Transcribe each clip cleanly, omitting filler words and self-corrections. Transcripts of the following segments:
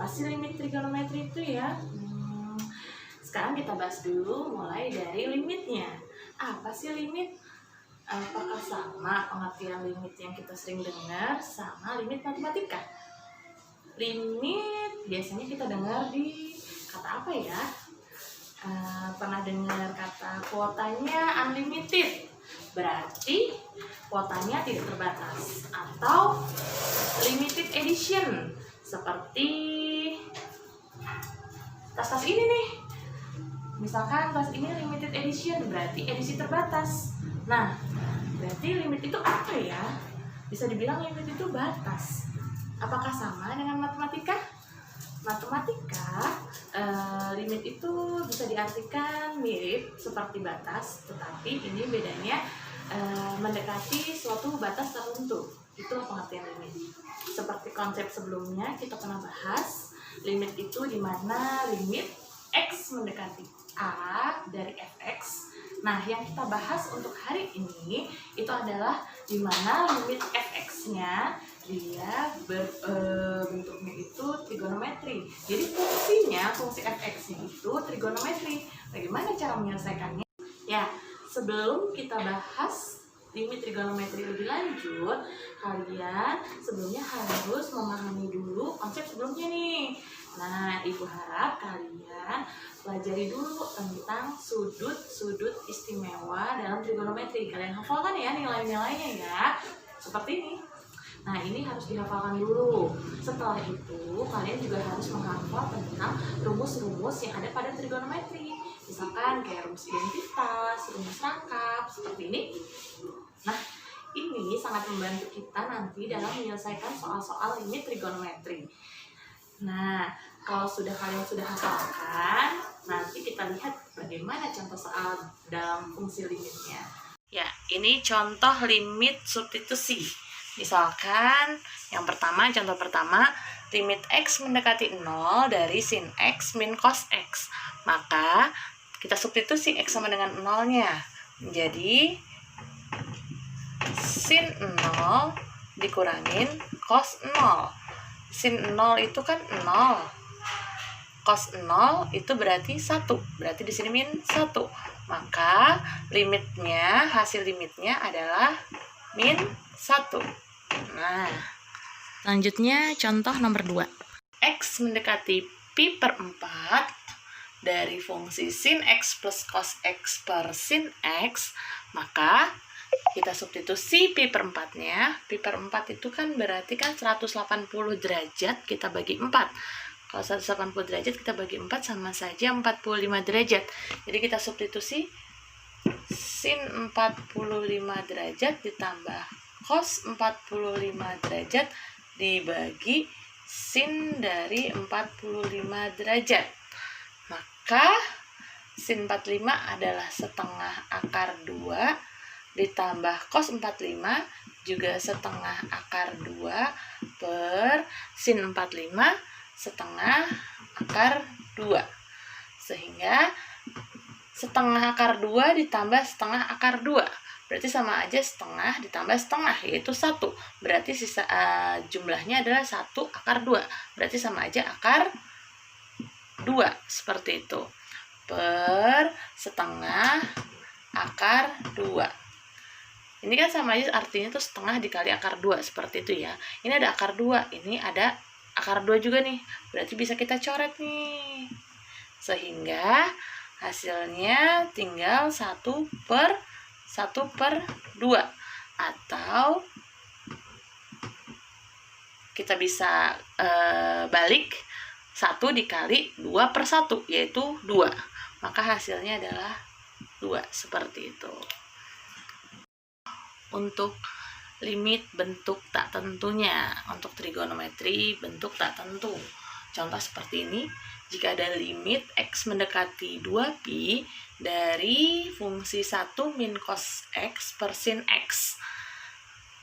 Apa sih limit trigonometri itu ya? Sekarang kita bahas dulu mulai dari limitnya. Apa sih limit? Apakah sama pengertian limit yang kita sering dengar sama limit matematika? Limit biasanya kita dengar di kata apa ya? Pernah dengar kata kuotanya unlimited, berarti kuotanya tidak terbatas, atau limited edition seperti tas-tas ini nih. Misalkan tas ini limited edition, berarti edisi terbatas. Nah, berarti limit itu apa ya? Bisa dibilang limit itu batas. Apakah sama dengan matematika? Matematika, limit itu bisa diartikan mirip seperti batas, tetapi ini bedanya mendekati suatu batas tertentu. Itulah pengertian limit. Seperti konsep sebelumnya kita pernah bahas, limit itu dimana limit X mendekati A dari fx. Nah, yang kita bahas untuk hari ini itu adalah dimana limit fx-nya dia bentuknya itu trigonometri. Jadi fungsi fx-nya itu trigonometri. Bagaimana cara menyelesaikannya? Ya, sebelum kita bahas limit trigonometri lebih lanjut, kalian sebelumnya harus memahami dulu konsep sebelumnya nih. Nah, Ibu harap kalian pelajari dulu tentang sudut-sudut istimewa dalam trigonometri. Kalian hafalkan ya nilai-nilainya ya. Seperti ini. Nah, ini harus dihafalkan dulu. Setelah itu, kalian juga harus menghafal tentang rumus-rumus yang ada pada trigonometri. Misalkan kayak rumus identitas, rumus rangkap, seperti ini. Nah, ini sangat membantu kita nanti dalam menyelesaikan soal-soal limit trigonometri. Nah, kalau kalian sudah hafalkan, nanti kita lihat bagaimana contoh soal dalam fungsi limitnya. Ya, ini contoh limit substitusi. Misalkan contoh pertama, limit X mendekati 0 dari sin X min cos X. Maka kita substitusi X sama dengan 0-nya. Jadi sin 0 dikurangin cos 0. Sin 0 itu kan 0. Cos 0 itu berarti 1. Berarti di sini min 1. Maka hasil limitnya adalah min 1. Nah, selanjutnya contoh nomor 2. X mendekati pi per 4 dari fungsi sin X plus cos X per sin X. Maka kita substitusi pi per 4-nya. Pi per 4 itu kan berarti kan 180 derajat kita bagi 4. Kalau 180 derajat kita bagi 4 sama saja 45 derajat. Jadi kita substitusi sin 45 derajat ditambah cos 45 derajat dibagi sin dari 45 derajat. Maka sin 45 adalah setengah akar 2 ditambah cos 45 juga setengah akar 2 per sin 45 setengah akar 2. Sehingga setengah akar 2 ditambah setengah akar 2. Berarti sama aja setengah ditambah setengah, yaitu 1. Berarti sisa jumlahnya adalah 1 akar 2. Berarti sama aja akar 2. Seperti itu. Per setengah akar 2. Ini kan sama aja artinya itu setengah dikali akar 2. Seperti itu ya. Ini ada akar 2. Ini ada akar 2 juga nih. Berarti bisa kita coret nih. Sehingga hasilnya tinggal 1 per 2, atau kita bisa balik 1 dikali 2 per 1, yaitu 2. Maka hasilnya adalah 2, seperti itu. Untuk limit bentuk tak tentunya, untuk trigonometri bentuk tak tentu, contoh seperti ini. Jika ada limit X mendekati 2pi dari fungsi 1 min cos X per sin X.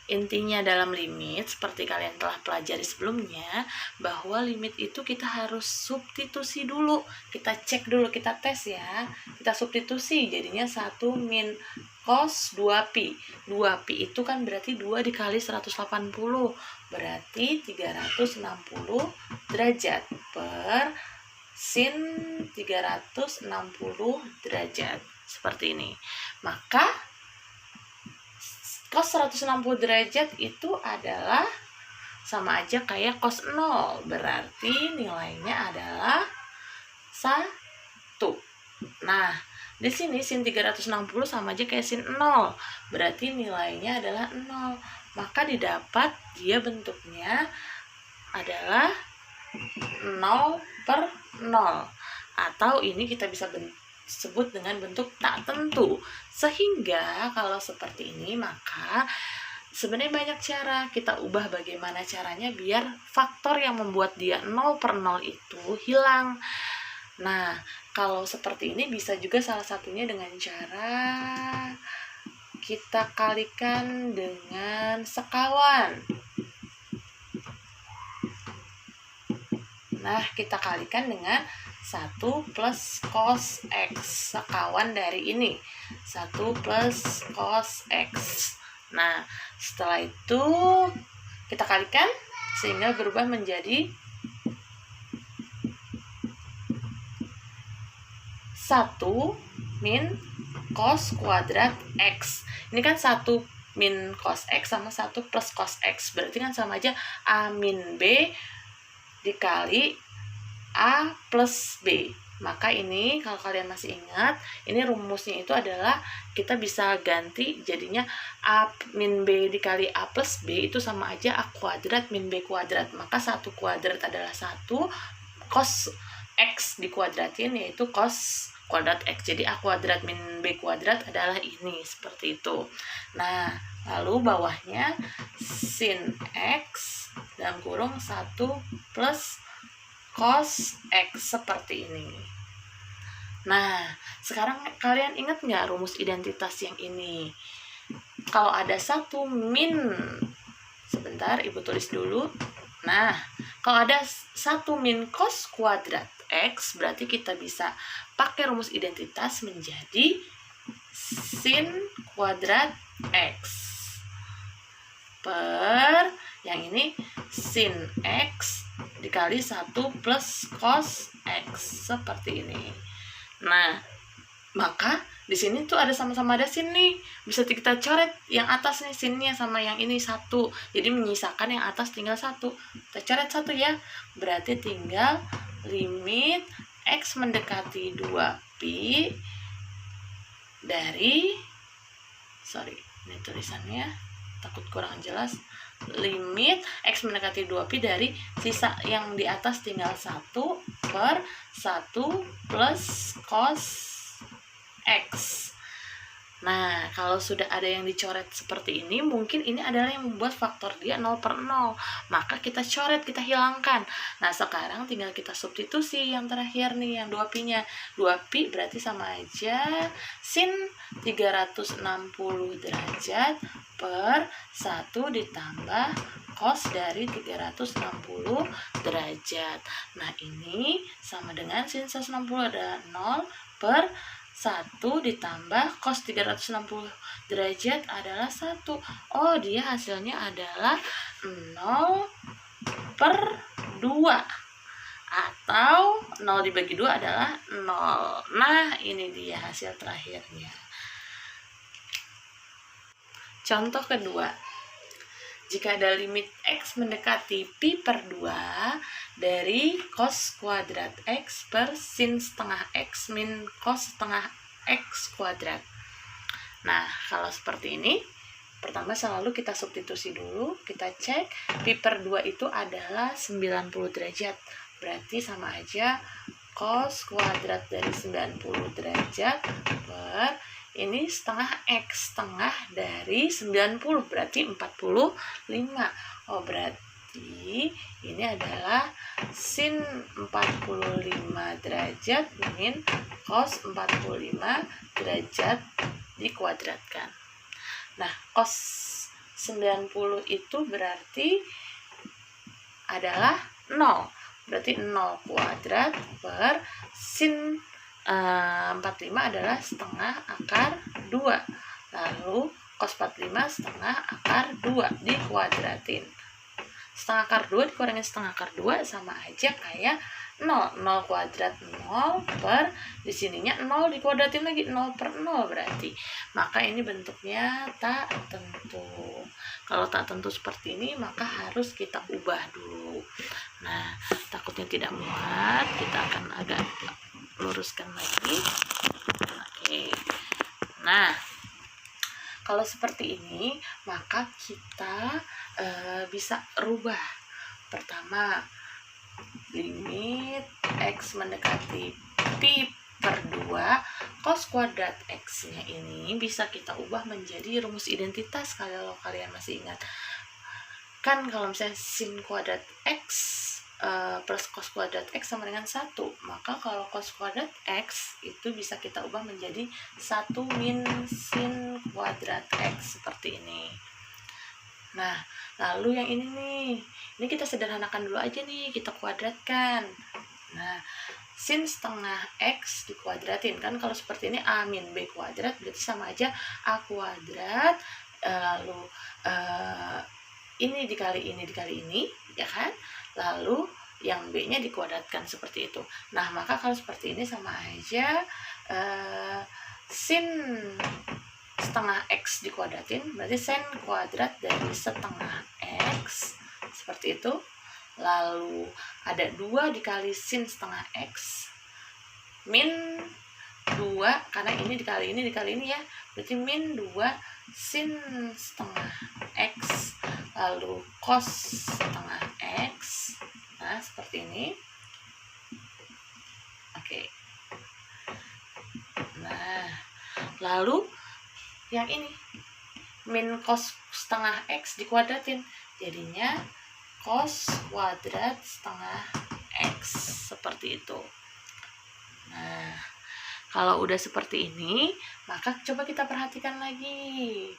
Intinya dalam limit, seperti kalian telah pelajari sebelumnya, bahwa limit itu kita harus substitusi dulu. Kita cek dulu, kita tes ya. Kita substitusi, jadinya 1 min cos 2pi. 2pi itu kan berarti 2 dikali 180, berarti 360 derajat per sin 360 derajat. Seperti ini. Maka cos 160 derajat itu adalah sama aja kayak cos 0, berarti nilainya adalah 1. Nah, di sini sin 360 sama aja kayak sin 0, berarti nilainya adalah 0. Maka didapat dia bentuknya adalah 0 per 0. Atau ini kita bisa sebut dengan bentuk tak tentu. Sehingga kalau seperti ini, maka sebenarnya banyak cara kita ubah bagaimana caranya biar faktor yang membuat dia 0 per 0 itu hilang. Nah, kalau seperti ini bisa juga salah satunya dengan cara kita kalikan dengan sekawan. Nah, kita kalikan dengan 1 plus cos X, sekawan dari ini 1 plus cos X. Nah, setelah itu kita kalikan sehingga berubah menjadi 1 min cos kuadrat X. Ini kan 1 min cos X sama 1 plus cos X, berarti kan sama aja A min B dikali A plus B. Maka ini kalau kalian masih ingat, ini rumusnya itu adalah kita bisa ganti jadinya A min B dikali A plus B itu sama aja A kuadrat min B kuadrat. Maka 1 kuadrat adalah 1, cos X dikuadratin yaitu cos kuadrat X. Jadi A kuadrat min B kuadrat adalah ini, seperti itu. Nah, lalu bawahnya sin X dalam kurung 1 plus cos X seperti ini. Nah, sekarang kalian ingat nggak rumus identitas yang ini? Kalau ada 1 min, sebentar ibu tulis dulu. Nah, kalau ada 1 min cos kuadrat X, berarti kita bisa pakai rumus identitas menjadi sin kuadrat X per yang ini sin X dikali 1 plus cos X seperti ini. Nah, maka di sini tuh ada sama-sama ada sin nih. Bisa kita coret yang atas nih sinnya sama yang ini 1. Jadi menyisakan yang atas tinggal 1. Kita coret 1 ya. Berarti tinggal limit X mendekati 2pi dari ini tulisannya takut kurang jelas. Limit X mendekati 2pi dari sisa yang di atas tinggal 1 per 1 plus cos X. Nah, kalau sudah ada yang dicoret seperti ini, mungkin ini adalah yang membuat faktor dia 0 per 0. Maka kita coret, kita hilangkan. Nah, sekarang tinggal kita substitusi yang terakhir nih, yang 2pi-nya. 2pi berarti sama aja sin 360 derajat per 1 ditambah cos dari 360 derajat. Nah, ini sama dengan sin 160 adalah 0 per 1 ditambah cos 360 derajat adalah 1. Oh, dia hasilnya adalah 0 per 2. Atau 0 dibagi 2 adalah 0. Nah, ini dia hasil terakhirnya. Contoh kedua. Jika ada limit X mendekati pi per 2 dari cos kuadrat X per sin setengah X min cos setengah X kuadrat. Nah, kalau seperti ini, pertama selalu kita substitusi dulu. Kita cek pi per 2 itu adalah 90 derajat. Berarti sama aja cos kuadrat dari 90 derajat per ini setengah X, setengah dari 90 berarti 45. Oh, berarti ini adalah sin 45 derajat min cos 45 derajat dikuadratkan. Nah, cos 90 itu berarti adalah 0. Berarti 0 kuadrat per sin 45 adalah setengah akar 2. Lalu cos 45 setengah akar 2 dikuadratin. Setengah akar 2 dikurangin setengah akar 2 sama aja kayak 0. 0 kuadrat 0 per di sininya 0 dikuadratin lagi 0 per 0 berarti. Maka ini bentuknya tak tentu. Kalau tak tentu seperti ini maka harus kita ubah dulu. Nah, takutnya tidak muat, kita akan agak luruskan lagi. Oke. Nah, kalau seperti ini maka kita bisa rubah. Pertama, limit x mendekati pi per 2 cos kuadrat x nya ini bisa kita ubah menjadi rumus identitas. Kalau kalian masih ingat kan, kalau misalnya sin kuadrat x plus cos kuadrat x sama dengan 1, maka kalau cos kuadrat x itu bisa kita ubah menjadi 1 min sin kuadrat x seperti ini. Nah, lalu yang ini nih, ini kita sederhanakan dulu aja nih, kita kuadratkan. Nah, sin setengah x dikuadratin, kan kalau seperti ini a min b kuadrat berarti sama aja a kuadrat, lalu ini dikali ini, ya kan? Lalu yang b nya dikuadratkan seperti itu. Nah, maka kalau seperti ini sama aja sin setengah x dikuadratin berarti sin kuadrat dari setengah x seperti itu. Lalu ada 2 dikali sin setengah x min 2, karena ini dikali ini ya, berarti min 2 sin setengah x lalu cos setengah x. Nah, seperti ini. Oke. Nah, lalu yang ini min cos setengah x dikuadratin jadinya cos kuadrat setengah x seperti itu. Nah, kalau udah seperti ini maka coba kita perhatikan lagi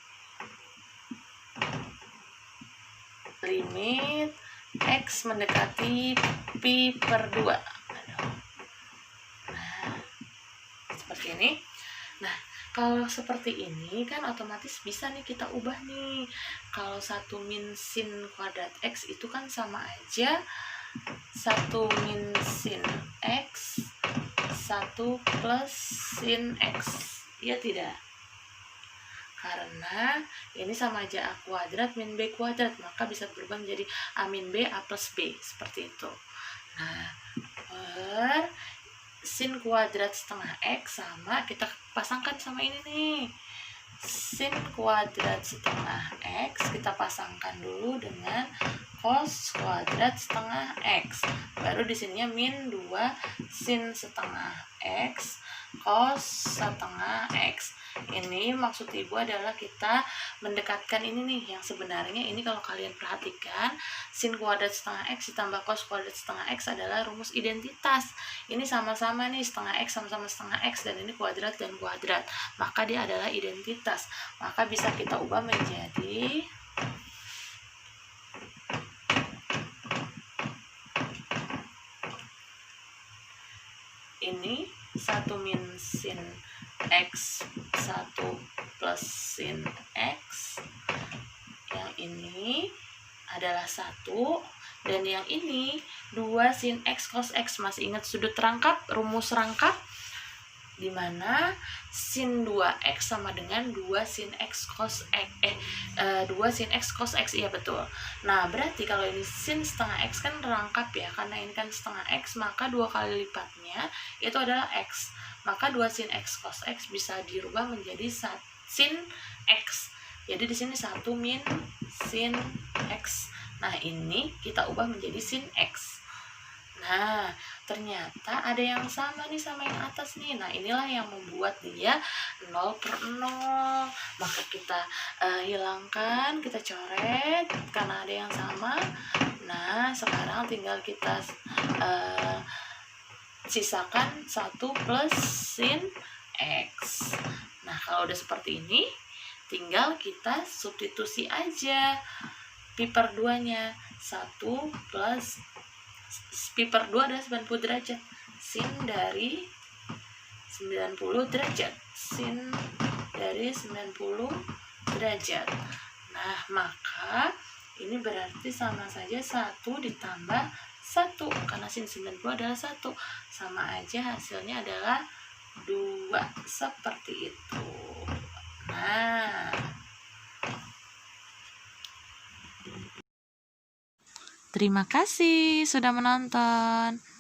limit x mendekati pi per 2. Nah, seperti ini. Nah, kalau seperti ini kan otomatis bisa nih kita ubah nih. Kalau 1 min sin kuadrat x itu kan sama aja 1 min sin x 1 plus sin x. Ya tidak? Karena ini sama aja a kuadrat min b kuadrat, maka bisa berubah menjadi a min b a plus b seperti itu. Nah, per sin kuadrat setengah x sama, kita pasangkan sama ini nih, sin kuadrat setengah x kita pasangkan dulu dengan cos kuadrat setengah x, baru di sininya min 2 sin setengah x cos setengah x. Ini maksud ibu adalah kita mendekatkan ini nih, yang sebenarnya ini kalau kalian perhatikan sin kuadrat setengah x ditambah cos kuadrat setengah x adalah rumus identitas. Ini sama-sama nih, setengah x sama-sama setengah x, dan ini kuadrat dan kuadrat, maka dia adalah identitas. Maka bisa kita ubah menjadi ini 1 min sin x 1 plus sin x, yang ini adalah 1, dan yang ini 2 sin x cos x. Masih ingat sudut rangkap, rumus rangkap, dimana sin 2x sama dengan 2 sin x cos x 2 sin x cos x, iya betul. Nah, berarti kalau ini sin setengah x kan rangkap ya, karena ini kan setengah x, maka 2 kali lipatnya itu adalah x, maka 2 sin x cos x bisa dirubah menjadi sin x. Jadi di sini 1 min sin x. Nah, ini kita ubah menjadi sin x. Nah, ternyata ada yang sama nih sama yang atas nih. Nah, inilah yang membuat dia 0 per 0. Maka kita hilangkan, kita coret karena ada yang sama. Nah, sekarang tinggal kita sisakan 1 plus sin x. Nah, kalau udah seperti ini tinggal kita substitusi aja pi per 2 nya. 1 plus pi per 2 adalah 90 derajat, sin dari 90 derajat, sin dari 90 derajat. Nah, maka ini berarti sama saja 1 ditambah 1, karena sin 90 adalah 1. Sama aja hasilnya adalah 2, seperti itu. Nah, terima kasih sudah menonton.